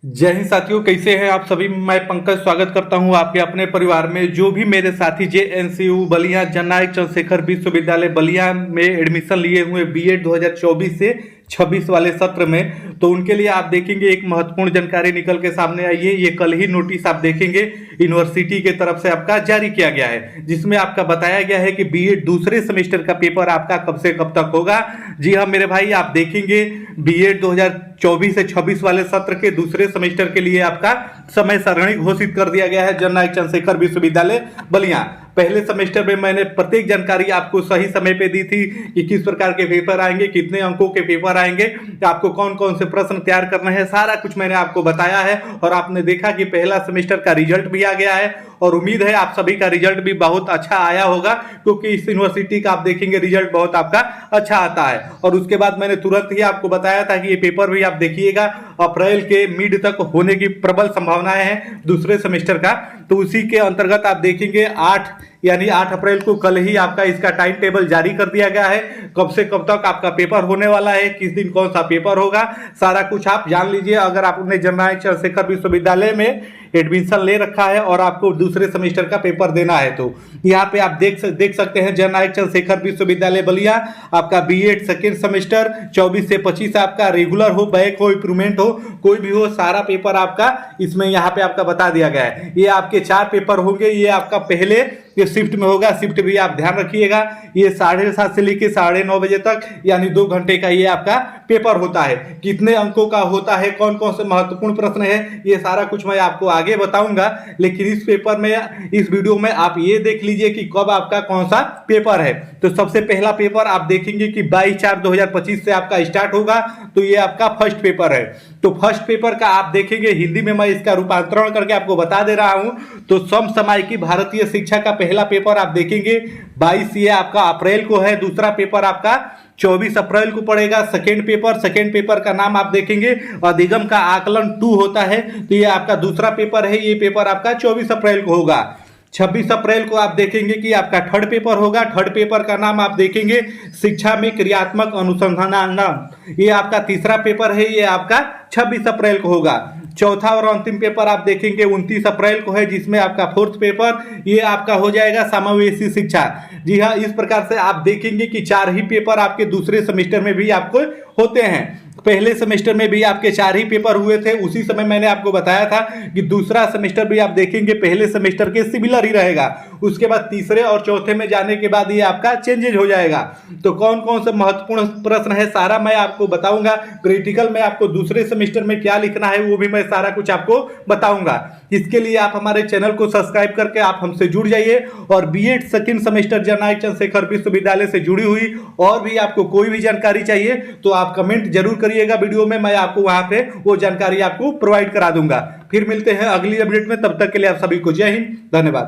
जय हिंद साथियों, कैसे हैं आप सभी। मैं पंकज स्वागत करता हूं आपके अपने परिवार में। जो भी मेरे साथी JNCU बलिया जननायक चंद्रशेखर विश्वविद्यालय बलिया में एडमिशन लिए हुए बीएड 2024 से 26 वाले सत्र में, तो उनके लिए आप देखेंगे एक महत्वपूर्ण जानकारी निकल के सामने आई है। ये कल ही नोटिस आप देखेंगे यूनिवर्सिटी के तरफ से आपका जारी किया गया है, जिसमें आपका बताया गया है कि बीएड दूसरे सेमेस्टर का पेपर आपका कब से कब तक होगा। जी हाँ मेरे भाई, आप देखेंगे बीएड 2024 से 26 वाले सत्र के दूसरे सेमेस्टर के लिए आपका समय सारणी घोषित कर दिया गया है जननायक चंद्रशेखर विश्वविद्यालय बलिया। पहले सेमेस्टर में मैंने प्रत्येक जानकारी आपको सही समय पे दी थी कि किस प्रकार के पेपर आएंगे, कितने अंकों के पेपर आएंगे, आपको कौन कौन से प्रश्न तैयार करने हैं, सारा कुछ मैंने आपको बताया है। और आपने देखा कि पहला सेमेस्टर का रिजल्ट भी आ गया है और उम्मीद है आप सभी का रिजल्ट भी बहुत अच्छा आया होगा, क्योंकि इस यूनिवर्सिटी का आप देखेंगे रिजल्ट बहुत आपका अच्छा आता है। और उसके बाद मैंने तुरंत ही आपको बताया था कि ये पेपर भी आप देखिएगा अप्रैल के मिड तक होने की प्रबल संभावनाएं हैं दूसरे सेमेस्टर का। तो उसी के अंतर्गत आप देखेंगे 8 अप्रैल को कल ही आपका इसका टाइम टेबल जारी कर दिया गया है। कब से कब तक आपका पेपर होने वाला है, किस दिन कौन सा पेपर होगा, सारा कुछ आप जान लीजिए। अगर आपने जननायक चंद्रशेखर विश्वविद्यालय में एडमिशन ले रखा है और आपको दूसरे सेमेस्टर का पेपर देना है, तो यहाँ पे आप देख सकते हैं जननायक चंद्रशेखर विश्वविद्यालय बलिया आपका बीएड सेकेंड सेमेस्टर 24 से 25 आपका रेगुलर हो, बैक हो, इंप्रूवमेंट हो, कोई भी हो, सारा पेपर आपका इसमें यहाँ पे आपका बता दिया गया है। ये आपके 4 पेपर होंगे। ये आपका पहले ये शिफ्ट में होगा, शिफ्ट भी आप ध्यान रखिएगा। ये 7:30 से लेकर 9:30 बजे तक यानी 2 घंटे का ये आपका पेपर होता है। कितने अंकों का होता है, कौन कौन से महत्वपूर्ण प्रश्न है, ये सारा कुछ मैं आपको आगे बताऊंगा। लेकिन इस पेपर में, इस वीडियो में आप ये देख लीजिए कि कब आपका कौन सा पेपर है। तो सबसे पहला पेपर आप देखेंगे कि 22/4/2025 से आपका स्टार्ट होगा। तो ये आपका फर्स्ट पेपर है। तो फर्स्ट पेपर का आप देखेंगे, हिंदी में मैं इसका रूपांतरण करके आपको बता दे रहा हूं। तो समसामयिकी भारतीय शिक्षा का पहला पेपर आप देखेंगे 22 ये आपका अप्रैल को है। दूसरा पेपर आपका 24 अप्रैल को पड़ेगा। सेकेंड पेपर का नाम आप देखेंगे अधिगम का आकलन 2 होता है। तो ये आपका दूसरा पेपर है। ये पेपर आपका 24 अप्रैल को होगा। 26 अप्रैल को आप देखेंगे कि आपका थर्ड पेपर होगा। थर्ड पेपर का नाम आप देखेंगे शिक्षा में क्रियात्मक अनुसंधान। ये आपका तीसरा पेपर है। ये आपका 26 अप्रैल को होगा। चौथा और अंतिम पेपर आप देखेंगे 29 अप्रैल को है, जिसमें आपका फोर्थ पेपर ये आपका हो जाएगा समावेशी शिक्षा। जी हाँ, इस प्रकार से आप देखेंगे कि 4 ही पेपर आपके दूसरे सेमेस्टर में भी आपको होते हैं। पहले सेमेस्टर में भी आपके 4 ही पेपर हुए थे। उसी समय मैंने आपको बताया था कि दूसरा सेमेस्टर भी आप देखेंगे पहले सेमेस्टर के सिमिलर ही रहेगा। उसके बाद तीसरे और चौथे में जाने के बाद ये आपका चेंजेज हो जाएगा। तो कौन कौन से महत्वपूर्ण प्रश्न है सारा मैं आपको बताऊंगा। क्रिटिकल में आपको दूसरे सेमेस्टर में क्या लिखना है वो भी मैं सारा कुछ आपको बताऊंगा। इसके लिए आप हमारे चैनल को सब्सक्राइब करके आप हमसे जुड़ जाइए। और बीएड सेकेंड सेमेस्टर जननायक चंद्रशेखर विश्वविद्यालय से जुड़ी हुई और भी आपको कोई भी जानकारी चाहिए तो आप कमेंट जरूर करिएगा वीडियो में। मैं आपको वहां पे वो जानकारी आपको प्रोवाइड करा दूंगा। फिर मिलते हैं अगली अपडेट में। तब तक के लिए आप सभी को जय हिंद, धन्यवाद।